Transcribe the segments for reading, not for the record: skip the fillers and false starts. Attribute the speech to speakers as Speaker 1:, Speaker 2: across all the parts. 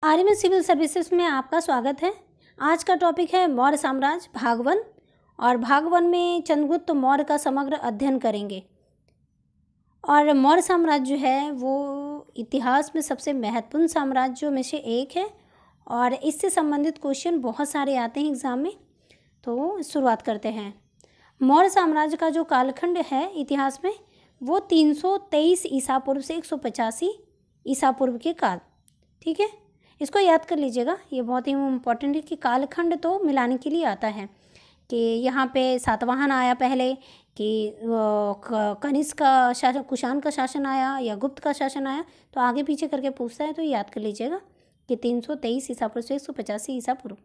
Speaker 1: Army civil services में आपका स्वागत है। आज का टॉपिक है मौर्य साम्राज्य भाग 1 और भाग 1 में चंद्रगुप्त मौर्य का समग्र अध्ययन करेंगे। और मौर्य साम्राज्य जो है वो इतिहास में सबसे महत्वपूर्ण साम्राज्यों में से एक है और इससे संबंधित क्वेश्चन बहुत सारे आते हैं एग्ज़ाम में। तो शुरुआत करते हैं। मौर्य साम्राज्य का जो कालखंड है इतिहास में वो 323 ईसा पूर्व से 185 ईसा पूर्व के काल, ठीक है। इसको याद कर लीजिएगा, ये बहुत ही इम्पोर्टेंट है कि कालखंड तो मिलाने के लिए आता है कि यहाँ पे सातवाहन आया पहले, कि कनिष्क का शासन, कुषाण का शासन आया या गुप्त का शासन आया, तो आगे पीछे करके पूछता है तो याद कर लीजिएगा कि 323 ईसा पूर्व से 185 ईसा पूर्व।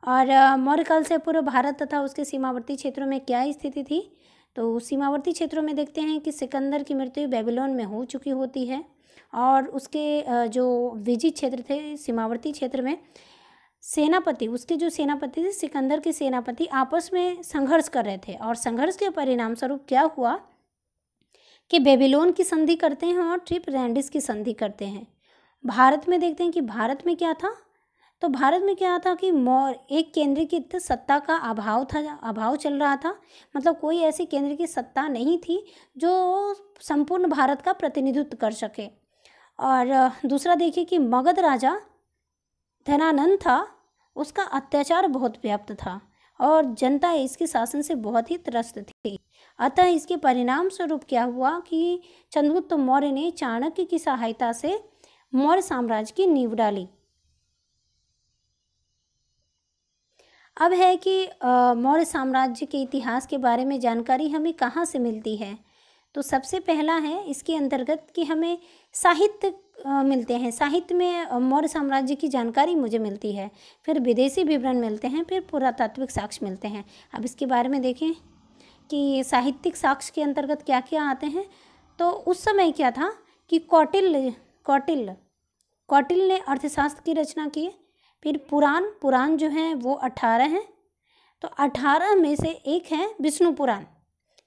Speaker 1: और मौर्य काल से पूर्व भारत तथा उसके सीमावर्ती क्षेत्रों में क्या स्थिति थी, तो सीमावर्ती क्षेत्रों में देखते हैं कि सिकंदर की मृत्यु बेबीलोन में हो चुकी होती है और उसके जो विजित क्षेत्र थे सीमावर्ती क्षेत्र में सेनापति, उसके जो सेनापति थे सिकंदर के सेनापति आपस में संघर्ष कर रहे थे और संघर्ष के परिणाम स्वरूप क्या हुआ कि बेबीलोन की संधि करते हैं और ट्रिपरैंडिस की संधि करते हैं। भारत में देखते हैं कि भारत में क्या था, तो भारत में क्या था कि एक केंद्रीकृत सत्ता का अभाव चल रहा था। मतलब कोई ऐसी केंद्र की सत्ता नहीं थी जो संपूर्ण भारत का प्रतिनिधित्व कर सके। और दूसरा देखिए कि मगध राजा धनानंद था, उसका अत्याचार बहुत व्याप्त था और जनता इसके शासन से बहुत ही त्रस्त थी। अतः इसके परिणाम स्वरूप क्या हुआ कि चंद्रगुप्त मौर्य ने चाणक्य की सहायता से मौर्य साम्राज्य की नींव डाली। अब है कि मौर्य साम्राज्य के इतिहास के बारे में जानकारी हमें कहाँ से मिलती है, तो सबसे पहला है इसके अंतर्गत कि हमें साहित्य मिलते हैं। साहित्य में मौर्य साम्राज्य की जानकारी मुझे मिलती है, फिर विदेशी विवरण मिलते हैं, फिर पुरातात्विक साक्ष्य मिलते हैं। अब इसके बारे में देखें कि साहित्यिक साक्ष्य के अंतर्गत क्या क्या आते हैं। तो उस समय क्या था कि कौटिल्य ने अर्थशास्त्र की रचना की। फिर पुराण जो हैं वो 18 हैं, तो 18 में से एक है विष्णु पुराण।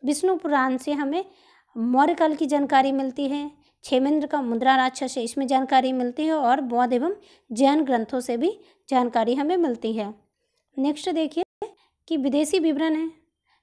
Speaker 1: विष्णु पुराण से हमें मौर्य काल की जानकारी मिलती है। क्षेमेंद्र का मुद्रा राक्षस है, इसमें जानकारी मिलती है और बौद्ध एवं जैन ग्रंथों से भी जानकारी हमें मिलती है। नेक्स्ट देखिए कि विदेशी विवरण है,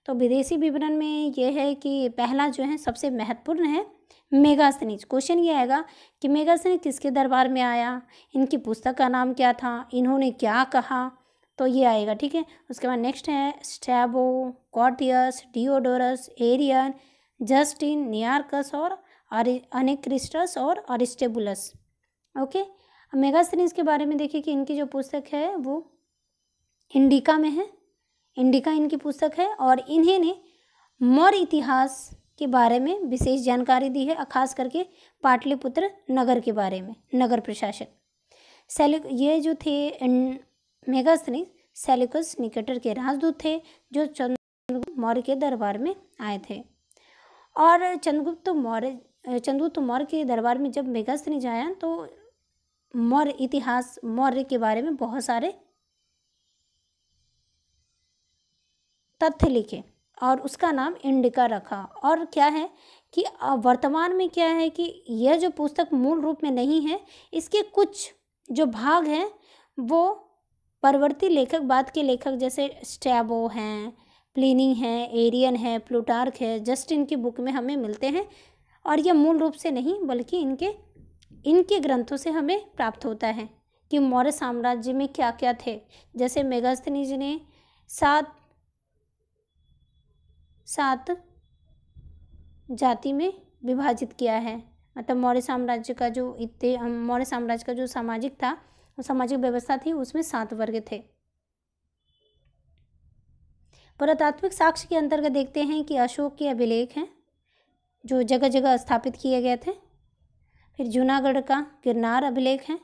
Speaker 1: तो विदेशी विवरण में ये है कि पहला जो है सबसे महत्वपूर्ण है मेगास्थनीज। क्वेश्चन ये आएगा कि मेगास्थनीज किसके दरबार में आया, इनकी पुस्तक का नाम क्या था, इन्होंने क्या कहा, तो ये आएगा, ठीक है। उसके बाद नेक्स्ट है स्ट्रैबो, कॉर्टियस, डियोडोरस, एरियन, जस्टिन, नियार्कस और अनेक्रिस्टस और अरिस्टेबुलस। ओके, अब मेगास्थनीज के बारे में देखिए कि इनकी जो पुस्तक है वो इंडिका में है। इंडिका इनकी पुस्तक है और इन्होंने मौर्य इतिहास के बारे में विशेष जानकारी दी है, खास करके पाटलिपुत्र नगर के बारे में, नगर प्रशासक। ये जो थे मेगास्थनीज सेल्यूकस निकेटर के राजदूत थे जो चंद्रगुप्त मौर्य के दरबार में आए थे। और चंद्रगुप्त मौर्य के दरबार में जब मेगास्थनीज आया तो मौर्य इतिहास, मौर्य के बारे में बहुत सारे तथ्य लिखे और उसका नाम इंडिका रखा। और क्या है कि वर्तमान में क्या है कि यह जो पुस्तक मूल रूप में नहीं है, इसके कुछ जो भाग हैं वो परवर्ती लेखक, बाद के लेखक जैसे स्ट्रैबो हैं, प्लिनी है, एरियन है, प्लूटार्क है, जस्टिन की बुक में हमें मिलते हैं और यह मूल रूप से नहीं बल्कि इनके ग्रंथों से हमें प्राप्त होता है कि मौर्य साम्राज्य में क्या क्या थे। जैसे मेगास्थनीज ने सात जाति में विभाजित किया है। मतलब मौर्य साम्राज्य का जो सामाजिक था, सामाजिक व्यवस्था थी, उसमें 7 वर्ग थे। पुरातात्विक साक्ष्य के अंतर्गत देखते हैं कि अशोक के अभिलेख हैं जो जगह जगह स्थापित किए गए थे। फिर जूनागढ़ का गिरनार अभिलेख है।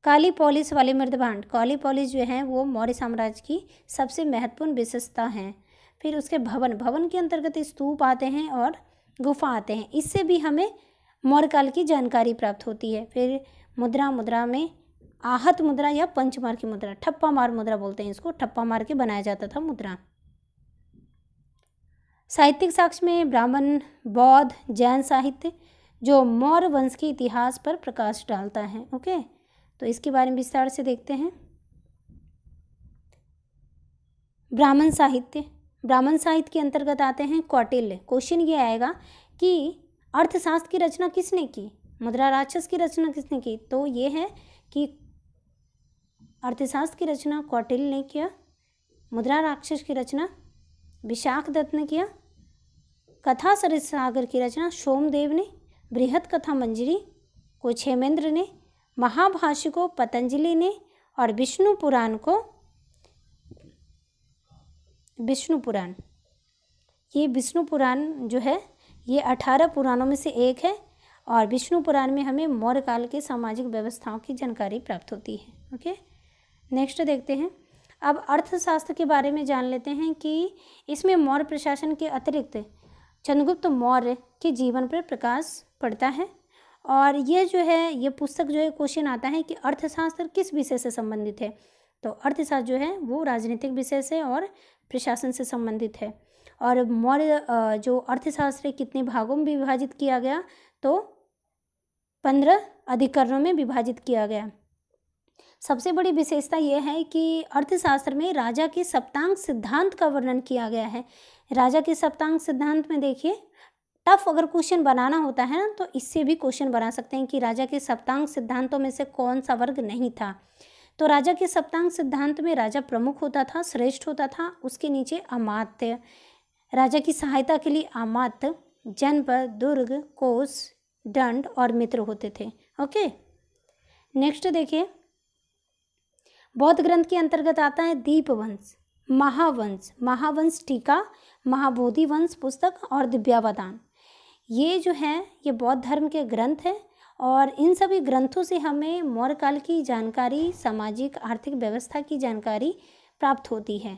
Speaker 1: कालीपोलिस वाले मृदभांड, कालीपोलिस जो है वो मौर्य साम्राज्य की सबसे महत्वपूर्ण विशेषता है। फिर उसके भवन के अंतर्गत स्तूप आते हैं और गुफा आते हैं, इससे भी हमें मौर्य काल की जानकारी प्राप्त होती है। फिर मुद्रा में आहत मुद्रा या पंचमार की मुद्रा, ठप्पा मार मुद्रा बोलते हैं इसको, ठप्पा मार के बनाया जाता था मुद्रा। साहित्यिक साक्ष्य में ब्राह्मण, बौद्ध, जैन साहित्य जो मौर्य वंश के इतिहास पर प्रकाश डालता है। ओके, तो इसके बारे में विस्तार से देखते हैं। ब्राह्मण साहित्य, ब्राह्मण साहित्य के अंतर्गत आते हैं कौटिल्य। क्वेश्चन ये आएगा कि अर्थशास्त्र की रचना किसने की, मुद्रा राक्षस की रचना किसने की, तो ये है कि अर्थशास्त्र की रचना कौटिल्य ने किया, मुद्रा राक्षस की रचना विशाख दत्त ने किया, कथा सरित सागर की रचना सोमदेव ने, बृहत कथा मंजरी को क्षेमेंद्र ने, महाभाष्य को पतंजलि ने, और विष्णु पुराण को विष्णु पुराण, ये विष्णु पुराण जो है ये 18 पुराणों में से एक है और विष्णु पुराण में हमें मौर्य काल के सामाजिक व्यवस्थाओं की जानकारी प्राप्त होती है। ओके, नेक्स्ट देखते हैं। अब अर्थशास्त्र के बारे में जान लेते हैं कि इसमें मौर्य प्रशासन के अतिरिक्त चंद्रगुप्त मौर्य के जीवन पर प्रकाश पड़ता है और ये जो है ये पुस्तक जो है क्वेश्चन आता है कि अर्थशास्त्र किस विषय से संबंधित है, तो अर्थशास्त्र जो है वो राजनीतिक विषय से और प्रशासन से संबंधित है। और मौर्य जो अर्थशास्त्र कितने भागों में विभाजित किया गया, तो 15 अधिकरणों में विभाजित किया गया। सबसे बड़ी विशेषता यह है कि अर्थशास्त्र में राजा के सप्तांग सिद्धांत का वर्णन किया गया है। राजा के सप्तांग सिद्धांत में देखिए, टफ अगर क्वेश्चन बनाना होता है ना तो इससे भी क्वेश्चन बना सकते हैं कि राजा के सप्तांग सिद्धांतों में से कौन सा वर्ग नहीं था। तो राजा के सप्तांग सिद्धांत में राजा प्रमुख होता था, श्रेष्ठ होता था, उसके नीचे अमात्य, राजा की सहायता के लिए अमात्य, जनपद, दुर्ग, कोष, दंड और मित्र होते थे। ओके, नेक्स्ट देखिए, बौद्ध ग्रंथ के अंतर्गत आता है दीपवंश, महावंश, महावंश टीका, महाबोधि वंश पुस्तक और दिव्यावदान। ये जो है ये बौद्ध धर्म के ग्रंथ हैं और इन सभी ग्रंथों से हमें मौर्य काल की जानकारी, सामाजिक आर्थिक व्यवस्था की जानकारी प्राप्त होती है।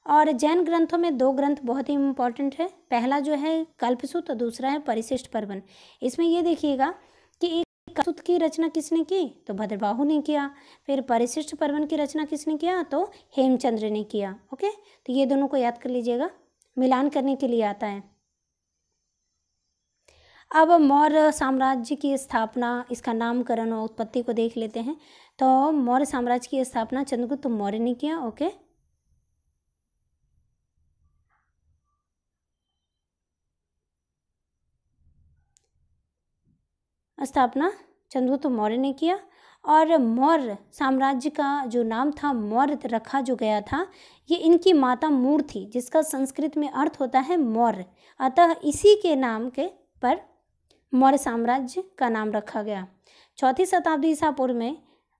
Speaker 1: और जैन ग्रंथों में 2 ग्रंथ बहुत ही इम्पोर्टेंट है। पहला जो है कल्पसूत्र, दूसरा है परिशिष्ट पर्वन। इसमें ये देखिएगा कि एक कल्पसूत्र की रचना किसने की, तो भद्रबाहु ने किया। फिर परिशिष्ट पर्वन की रचना किसने किया, तो हेमचंद्र ने किया। ओके, तो ये दोनों को याद कर लीजिएगा, मिलान करने के लिए आता है। अब मौर्य साम्राज्य की स्थापना, इसका नामकरण और उत्पत्ति को देख लेते हैं। तो मौर्य साम्राज्य की स्थापना चंद्रगुप्त मौर्य ने किया। ओके, स्थापना चंद्रगुप्त मौर्य ने किया और मौर्य साम्राज्य का जो नाम था मौर्य रखा जो गया था, ये इनकी माता मूर थी, जिसका संस्कृत में अर्थ होता है मौर्य। अतः इसी के नाम के पर मौर्य साम्राज्य का नाम रखा गया। 4वीं शताब्दी ईसा पूर्व में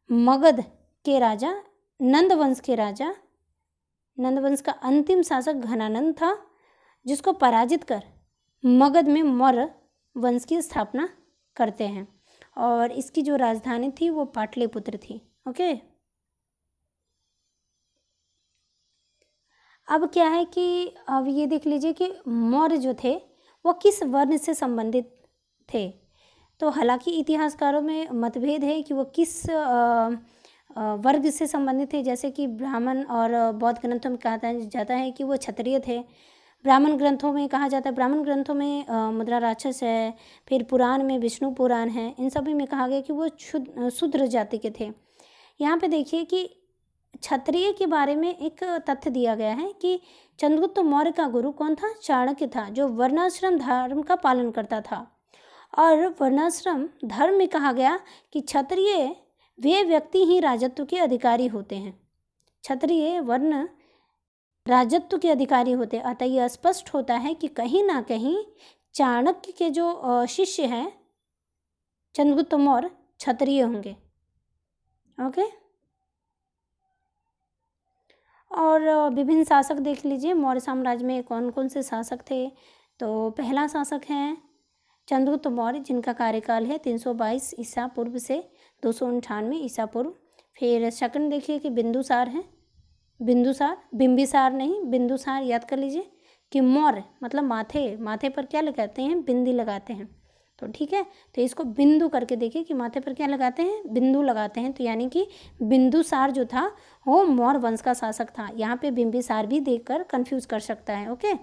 Speaker 1: मगध के राजा, नंदवंश के राजा, नंदवंश का अंतिम शासक घनानंद था, जिसको पराजित कर मगध में मौर्य वंश की स्थापना करते हैं और इसकी जो राजधानी थी वो पाटलिपुत्र थी। ओके, अब क्या है कि अब ये देख लीजिए कि मौर्य जो थे वो किस वर्ण से संबंधित थे। तो हालांकि इतिहासकारों में मतभेद है कि वो किस वर्ग से संबंधित थे। जैसे कि ब्राह्मण और बौद्ध ग्रंथों में कहा जाता है कि वो क्षत्रिय थे। ब्राह्मण ग्रंथों में कहा जाता है, ब्राह्मण ग्रंथों में मुद्रा राक्षस है, फिर पुराण में विष्णु पुराण है, इन सभी में कहा गया कि वो शूद्र जाति के थे। यहाँ पे देखिए कि क्षत्रिय के बारे में एक तथ्य दिया गया है कि चंद्रगुप्त मौर्य का गुरु कौन था, चाणक्य था, जो वर्णाश्रम धर्म का पालन करता था। और वर्णाश्रम धर्म में कहा गया कि क्षत्रिय वे व्यक्ति ही राजत्व के अधिकारी होते हैं, क्षत्रिय वर्ण राजत्व के अधिकारी होते। अतः यह स्पष्ट होता है कि कहीं ना कहीं चाणक्य के जो शिष्य हैं चंद्रगुप्त मौर्य क्षत्रिय होंगे। ओके, और विभिन्न शासक देख लीजिए मौर्य साम्राज्य में कौन कौन से शासक थे। तो पहला शासक है चंद्रगुप्त मौर्य, जिनका कार्यकाल है 322 ईसा पूर्व से 298 ईसा पूर्व। फिर सेकंड देखिए कि बिंदुसार हैं, बिंदुसार, बिंबिसार नहीं, बिंदुसार याद कर लीजिए कि मौर्य मतलब माथे पर क्या लगाते हैं, बिंदी लगाते हैं। तो ठीक है, तो इसको बिंदु करके देखिए कि माथे पर क्या लगाते हैं, बिंदु लगाते हैं। तो यानी कि बिंदुसार जो था वो मौर्य वंश का शासक था। यहाँ पे बिंबिसार भी देखकर कंफ्यूज कर सकता है। ओके,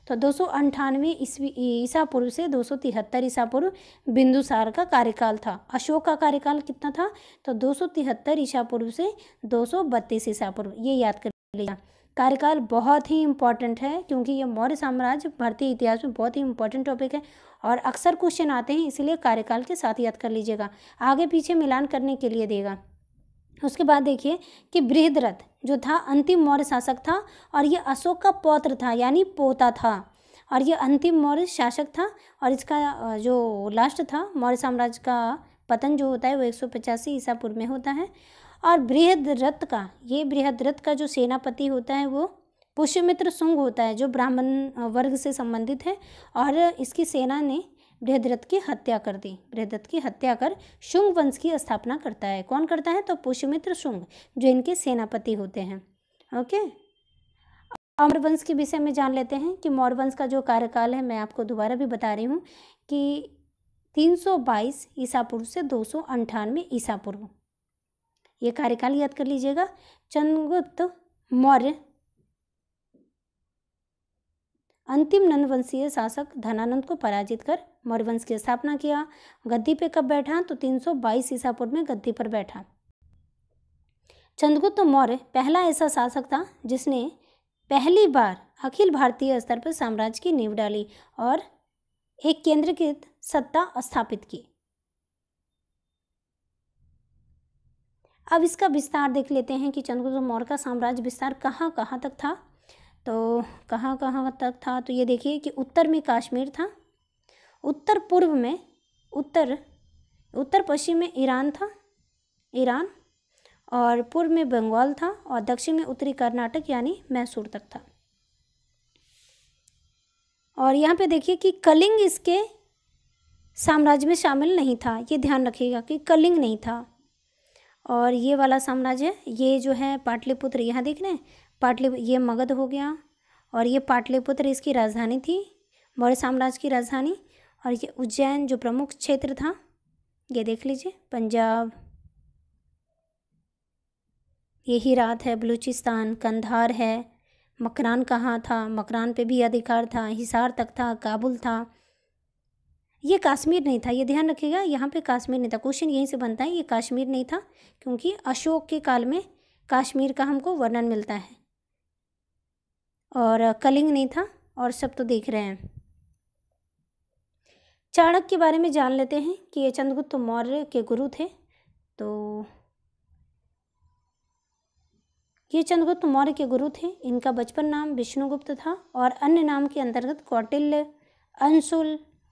Speaker 1: तो 298 ईसा पूर्व से 273 ईसा पूर्व बिंदुसार का कार्यकाल था। अशोक का कार्यकाल कितना था? तो 273 ईसा पूर्व से 232 ईसा पूर्व। ये याद कर लीजिए। कार्यकाल बहुत ही इम्पॉर्टेंट है क्योंकि ये मौर्य साम्राज्य भारतीय इतिहास में बहुत ही इम्पॉर्टेंट टॉपिक है और अक्सर क्वेश्चन आते हैं, इसलिए कार्यकाल के साथ याद कर लीजिएगा, आगे पीछे मिलान करने के लिए देगा। उसके बाद देखिए कि बृहद्रथ जो था अंतिम मौर्य शासक था और ये अशोक का पौत्र था यानी पोता था और ये अंतिम मौर्य शासक था और इसका जो लास्ट था मौर्य साम्राज्य का पतन जो होता है वो 185 ईसा पूर्व में होता है। और बृहद्रथ का जो सेनापति होता है वो पुष्यमित्र शुंग होता है जो ब्राह्मण वर्ग से संबंधित है और इसकी सेना ने बृहद्रथ की हत्या कर दी। बृहद्रथ की हत्या कर शुंग वंश की स्थापना करता है। कौन करता है? तो पुष्यमित्र शुंग जो इनके सेनापति होते हैं। ओके, मौर्य वंश के विषय में जान लेते हैं कि मौर्य वंश का जो कार्यकाल है, मैं आपको दोबारा भी बता रही हूँ कि 322 ईसा पूर्व से 298 ईसा पूर्व, ये कार्यकाल याद कर लीजिएगा। चंद्रगुप्त मौर्य अंतिम नंद वंशीय शासक धनानंद को पराजित कर मौर्य वंश की स्थापना किया। गद्दी पे कब बैठा? तो 322 ईसा पूर्व में गद्दी पर बैठा। चंद्रगुप्त मौर्य पहला ऐसा शासक था जिसने पहली बार अखिल भारतीय स्तर पर साम्राज्य की नींव डाली और एक केंद्रीकृत सत्ता स्थापित की। अब इसका विस्तार देख लेते हैं कि चंद्रगुप्त मौर्य का साम्राज्य विस्तार कहाँ कहाँ तक था। तो कहाँ कहाँ तक था? तो ये देखिए कि उत्तर में कश्मीर था, उत्तर पूर्व में उत्तर पश्चिम में ईरान था, ईरान, और पूर्व में बंगाल था और दक्षिण में उत्तरी कर्नाटक यानी मैसूर तक था। और यहाँ पे देखिए कि कलिंग इसके साम्राज्य में शामिल नहीं था, ये ध्यान रखिएगा कि कलिंग नहीं था। और ये वाला साम्राज्य, ये जो है पाटलिपुत्र, यहाँ देख रहे हैं ये मगध हो गया और ये पाटलिपुत्र इसकी राजधानी थी, मौर्य साम्राज्य की राजधानी। और ये उज्जैन जो प्रमुख क्षेत्र था, ये देख लीजिए पंजाब, ये हीरात है, बलूचिस्तान, कंधार है। मकरान कहाँ था? मकरान पे भी अधिकार था, हिसार तक था, काबुल था। ये कश्मीर नहीं था, ये ध्यान रखिएगा, यहाँ पे कश्मीर नहीं था। क्वेश्चन यहीं से बनता है, ये कश्मीर नहीं था क्योंकि अशोक के काल में कश्मीर का हमको वर्णन मिलता है। और कलिंग नहीं था और सब तो देख रहे हैं। चाणक्य के बारे में जान लेते हैं कि ये चंद्रगुप्त मौर्य के गुरु थे। तो ये चंद्रगुप्त मौर्य के गुरु थे। इनका बचपन नाम विष्णुगुप्त था और अन्य नाम के अंतर्गत कौटिल्य,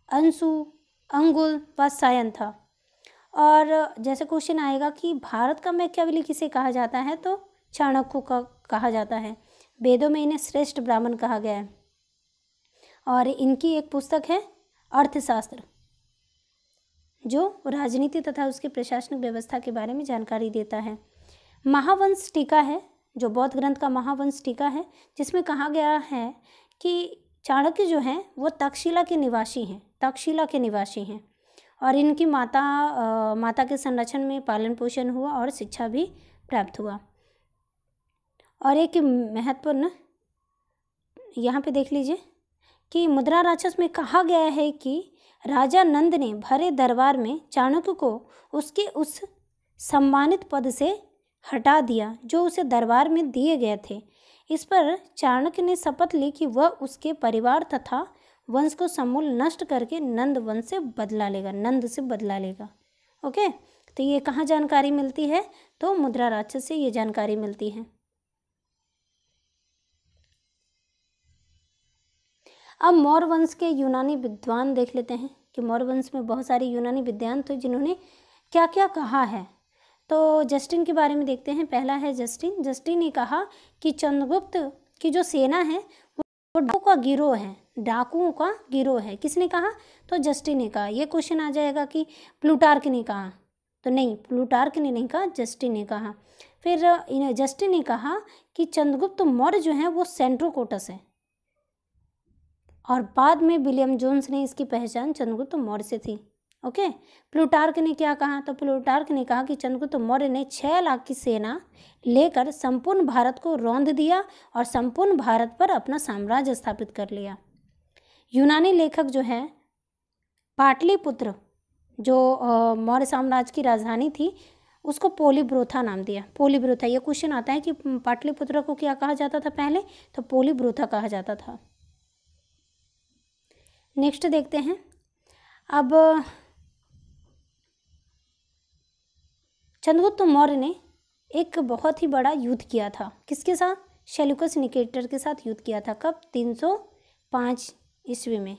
Speaker 1: अंशु, अंगुल व सायन था। और जैसे क्वेश्चन आएगा कि भारत का मैकियावेली किसे कहा जाता है, तो चाणक्य का कहा जाता है। वेदों में इन्हें श्रेष्ठ ब्राह्मण कहा गया है। और इनकी एक पुस्तक है अर्थशास्त्र, जो राजनीति तथा उसकी प्रशासनिक व्यवस्था के बारे में जानकारी देता है। महावंश टीका है, जो बौद्ध ग्रंथ का महावंश टीका है, जिसमें कहा गया है कि चाणक्य जो हैं वो तक्षशिला के निवासी हैं और इनकी माता के संरक्षण में पालन पोषण हुआ और शिक्षा भी प्राप्त हुआ। और एक महत्वपूर्ण यहाँ पे देख लीजिए कि मुद्रा राक्षस में कहा गया है कि राजा नंद ने भरे दरबार में चाणक्य को उसके उस सम्मानित पद से हटा दिया जो उसे दरबार में दिए गए थे। इस पर चाणक्य ने शपथ ली कि वह उसके परिवार तथा वंश को समूल नष्ट करके नंद वंश से बदला लेगा। ओके, तो ये कहाँ जानकारी मिलती है? तो मुद्रा राक्षस से ये जानकारी मिलती है। अब मौर्य वंश के यूनानी विद्वान देख लेते हैं कि मौर्य वंश में बहुत सारे यूनानी विद्वान थे जिन्होंने क्या क्या कहा है। तो जस्टिन के बारे में देखते हैं। पहला है जस्टिन ने कहा कि चंद्रगुप्त की जो सेना है वो डाकुओं का गिरोह है। किसने कहा? तो जस्टिन ने कहा। ये क्वेश्चन आ जाएगा कि प्लूटार्क ने कहा, तो नहीं, प्लूटार्क ने नहीं कहा, जस्टिन ने कहा। फिर जस्टिन ने कहा कि चंद्रगुप्त मौर्य जो है वो सेंट्रोकोटस है और बाद में विलियम जोन्स ने इसकी पहचान चंद्रगुप्त मौर्य से थी। ओके, प्लूटार्क ने क्या कहा? तो प्लूटार्क ने कहा कि चंद्रगुप्त मौर्य ने 6 लाख की सेना लेकर संपूर्ण भारत को रौंद दिया और संपूर्ण भारत पर अपना साम्राज्य स्थापित कर लिया। यूनानी लेखक जो है पाटलिपुत्र जो मौर्य साम्राज्य की राजधानी थी उसको पोलीब्रोथा नाम दिया। पोलीब्रोथा, ये क्वेश्चन आता है कि पाटलिपुत्र को क्या कहा जाता था पहले, तो पोलीब्रोथा कहा जाता था। नेक्स्ट देखते हैं। अब चंद्रगुप्त मौर्य ने एक बहुत ही बड़ा युद्ध किया था। किसके साथ? सेल्यूकस निकेटर के साथ युद्ध किया था। कब? 305 ईस्वी में।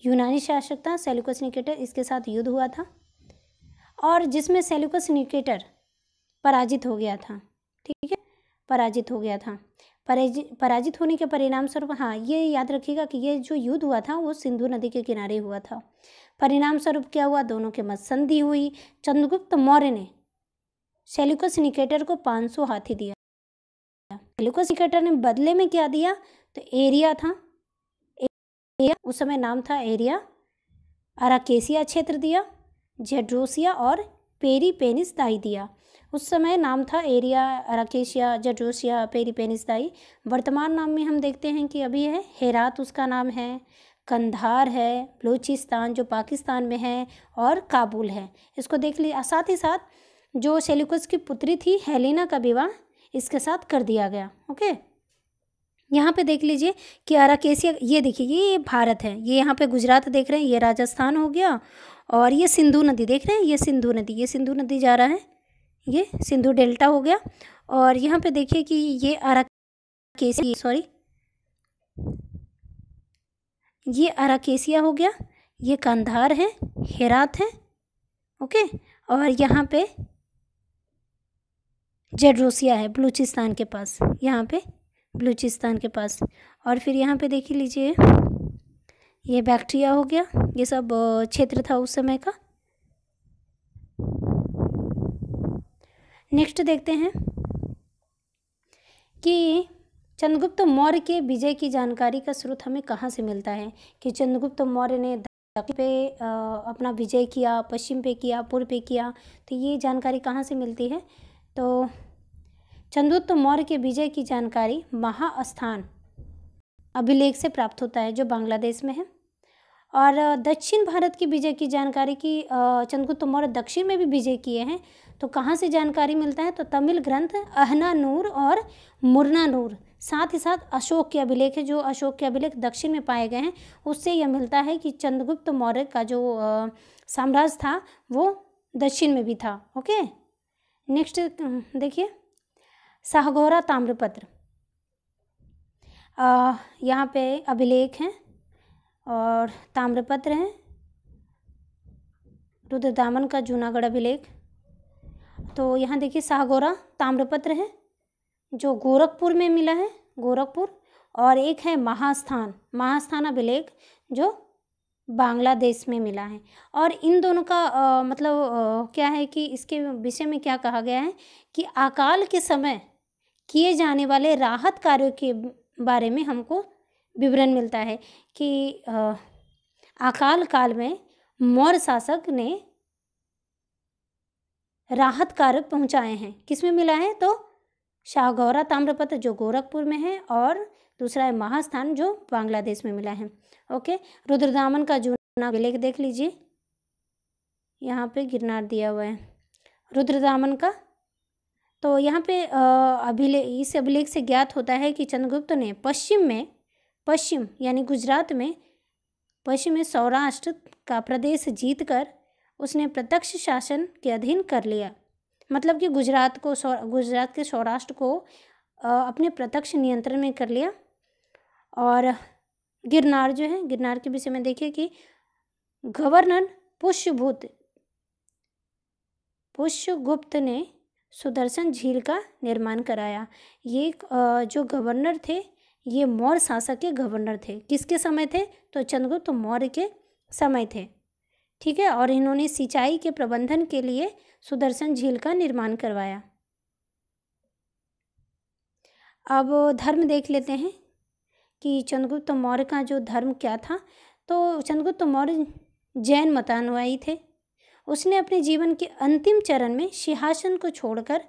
Speaker 1: यूनानी शासक था सेल्यूकस निकेटर, इसके साथ युद्ध हुआ था और जिसमें सेल्यूकस निकेटर पराजित हो गया था। ठीक है, पराजित हो गया था। पराजित होने के परिणाम स्वरूप, हाँ ये याद रखिएगा कि ये जो युद्ध हुआ था वो सिंधु नदी के किनारे हुआ था। परिणाम स्वरूप क्या हुआ? दोनों के मध्य संधि हुई। चंद्रगुप्त मौर्य ने सेल्यूकस निकेटर को 500 हाथी दिया। सेल्यूकस निकेटर ने बदले में क्या दिया? तो एरिया था, उस समय नाम था एरिया, अराकेसिया क्षेत्र दिया, जेड्रोसिया और पेरिपेनिसदाई दिया। उस समय नाम था एरिया, अराकेसिया, जेड्रोसिया, पेरिपेनिसदाई। वर्तमान नाम में हम देखते हैं कि अभी है हेरात, उसका नाम है, कंधार है, बलूचिस्तान जो पाकिस्तान में है, और काबुल है। इसको देख लीजिए। साथ ही साथ जो सेल्यूकस की पुत्री थी हेलेना का विवाह इसके साथ कर दिया गया। ओके, यहाँ पे देख लीजिए कि अराकेसिया, ये देखिए ये भारत है, ये यहाँ पे गुजरात देख रहे हैं, ये राजस्थान हो गया, और ये सिंधु नदी देख रहे हैं, ये सिंधु नदी, ये सिंधु नदी जा रहा है, ये सिंधु डेल्टा हो गया। और यहाँ पे देखिए कि ये अराकेसिया, सॉरी ये अराकेसिया हो गया, ये कंधार है, हेरात है। ओके, और यहाँ पे जेड्रोसिया है बलूचिस्तान के पास, यहाँ पे बलूचिस्तान के पास। और फिर यहाँ पे देख लीजिए ये बैक्ट्रिया हो गया, ये सब क्षेत्र था उस समय का। नेक्स्ट देखते हैं कि चंद्रगुप्त मौर्य के विजय की जानकारी का स्रोत हमें कहाँ से मिलता है, कि चंद्रगुप्त मौर्य ने दक्षिण पे अपना विजय किया, पश्चिम पे किया, पूर्व पे किया, तो ये जानकारी कहाँ से मिलती है? तो चंद्रगुप्त मौर्य के विजय की जानकारी महास्थान अभिलेख से प्राप्त होता है जो बांग्लादेश में है। और दक्षिण भारत की विजय की जानकारी की चंद्रगुप्त मौर्य दक्षिण में भी विजय किए हैं, तो कहाँ से जानकारी मिलता है? तो तमिल ग्रंथ अहनानूर और मुरनानूर, साथ ही साथ अशोक के अभिलेख है, जो अशोक के अभिलेख दक्षिण में पाए गए हैं, उससे यह मिलता है कि चंद्रगुप्त मौर्य का जो साम्राज्य था वो दक्षिण में भी था। ओके, नेक्स्ट देखिए शाहगौरा ताम्रपत्र, यहाँ पे अभिलेख हैं और ताम्रपत्र हैं, रुद्रदामन का जूनागढ़ अभिलेख। तो यहाँ देखिए शाहगौरा ताम्रपत्र है जो गोरखपुर में मिला है, गोरखपुर, और एक है महास्थान अभिलेख जो बांग्लादेश में मिला है। और इन दोनों का मतलब क्या है कि इसके विषय में क्या कहा गया है कि अकाल के समय किए जाने वाले राहत कार्यों के बारे में हमको विवरण मिलता है कि अकाल काल में मौर्य शासक ने राहत कार्य पहुंचाए हैं। किसमें मिला है? तो शाहगौरा ताम्रपत्र जो गोरखपुर में है, और दूसरा है महास्थान जो बांग्लादेश में मिला है। ओके, रुद्रदामन का जूना अभिलेख देख लीजिए, यहाँ पे गिरनार दिया हुआ है रुद्रदामन का। तो यहाँ पे इस अभिलेख से ज्ञात होता है कि चंद्रगुप्त ने पश्चिम यानी गुजरात में, पश्चिम में सौराष्ट्र का प्रदेश जीतकर उसने प्रत्यक्ष शासन के अधीन कर लिया। मतलब कि गुजरात के सौराष्ट्र को अपने प्रत्यक्ष नियंत्रण में कर लिया। और गिरनार जो है, गिरनार के विषय में देखिए कि गवर्नर पुष्यगुप्त ने सुदर्शन झील का निर्माण कराया। ये जो गवर्नर थे ये मौर्य शासक के गवर्नर थे। किसके समय थे? तो चंद्रगुप्त मौर्य के समय थे। ठीक है, और इन्होंने सिंचाई के प्रबंधन के लिए सुदर्शन झील का निर्माण करवाया। अब धर्म देख लेते हैं कि चंद्रगुप्त मौर्य का जो धर्म क्या था। तो चंद्रगुप्त मौर्य जैन मतानुयायी थे। उसने अपने जीवन के अंतिम चरण में सिंहासन को छोड़कर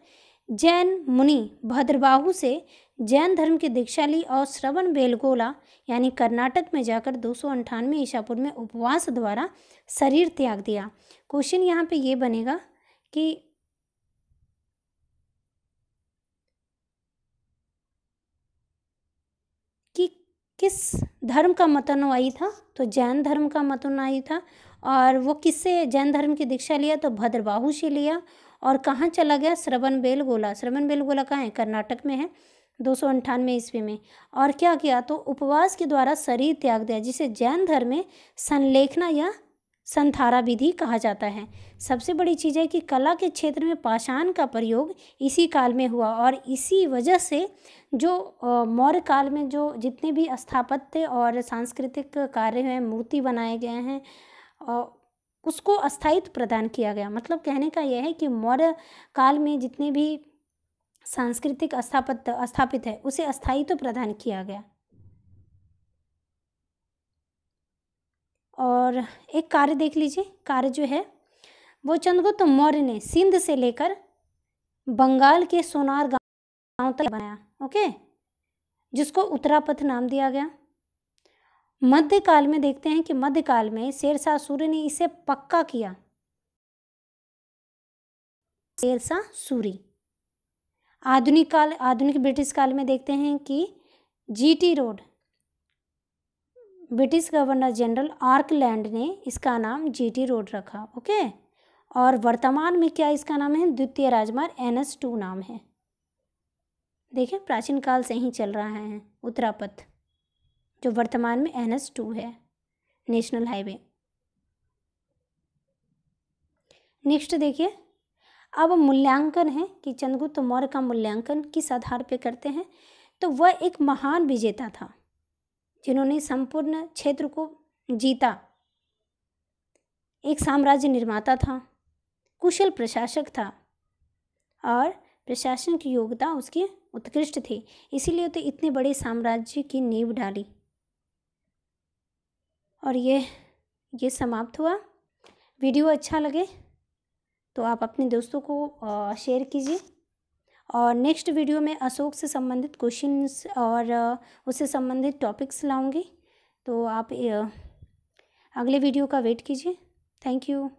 Speaker 1: जैन मुनि भद्रबाहु से जैन धर्म की दीक्षा ली और श्रवण बेलगोला यानी कर्नाटक में जाकर 298 ईसा पूर्व में उपवास द्वारा शरीर त्याग दिया। क्वेश्चन यहाँ पे ये बनेगा कि किस धर्म का मतनुयायी था, तो जैन धर्म का मतनुयायी था। और वो किससे जैन धर्म की दीक्षा लिया, तो भद्रबाहु से लिया। और कहाँ चला गया, श्रवण बेलगोला। श्रवण बेलगोला कहाँ है, कर्नाटक में है, 298 ईस्वी में। और क्या किया, तो उपवास के द्वारा शरीर त्याग दिया, जिसे जैन धर्म में संलेखना या संथारा विधि कहा जाता है। सबसे बड़ी चीज़ है कि कला के क्षेत्र में पाषाण का प्रयोग इसी काल में हुआ और इसी वजह से जो मौर्य काल में जो जितने भी स्थापत्य और सांस्कृतिक कार्य हैं, मूर्ति बनाए गए हैं, उसको अस्थायित्व प्रदान किया गया। मतलब कहने का यह है कि मौर्य काल में जितने भी सांस्कृतिक स्थापित है उसे अस्थायित्व प्रदान किया गया। और एक कार्य देख लीजिए, कार्य जो है वो चंद्रगुप्त मौर्य ने सिंध से लेकर बंगाल के सोनार गांव तक बनाया, ओके, जिसको उत्तरापथ नाम दिया गया। मध्यकाल में देखते हैं कि मध्यकाल में शेरशाह सूरी ने इसे पक्का किया। शेरशाह सूरी। आधुनिक ब्रिटिश काल में देखते हैं कि GT road, British governor general Auckland ने इसका नाम जीटी रोड रखा, ओके। और वर्तमान में क्या इसका नाम है, द्वितीय राजमार्ग NH2 नाम है। देखें, प्राचीन काल से ही चल रहा है उत्तरापथ, जो वर्तमान में NH2 है, नेशनल हाईवे। नेक्स्ट देखिए, अब मूल्यांकन है कि चंद्रगुप्त मौर्य का मूल्यांकन किस आधार पे करते हैं। तो वह एक महान विजेता था जिन्होंने संपूर्ण क्षेत्र को जीता, एक साम्राज्य निर्माता था, कुशल प्रशासक था और प्रशासन की योग्यता उसकी उत्कृष्ट थी, इसीलिए तो इतने बड़े साम्राज्य की नींव डाली। और ये समाप्त हुआ। वीडियो अच्छा लगे तो आप अपने दोस्तों को शेयर कीजिए। और नेक्स्ट वीडियो में अशोक से संबंधित क्वेश्चंस और उससे संबंधित टॉपिक्स लाऊंगी, तो आप अगले वीडियो का वेट कीजिए। Thank you.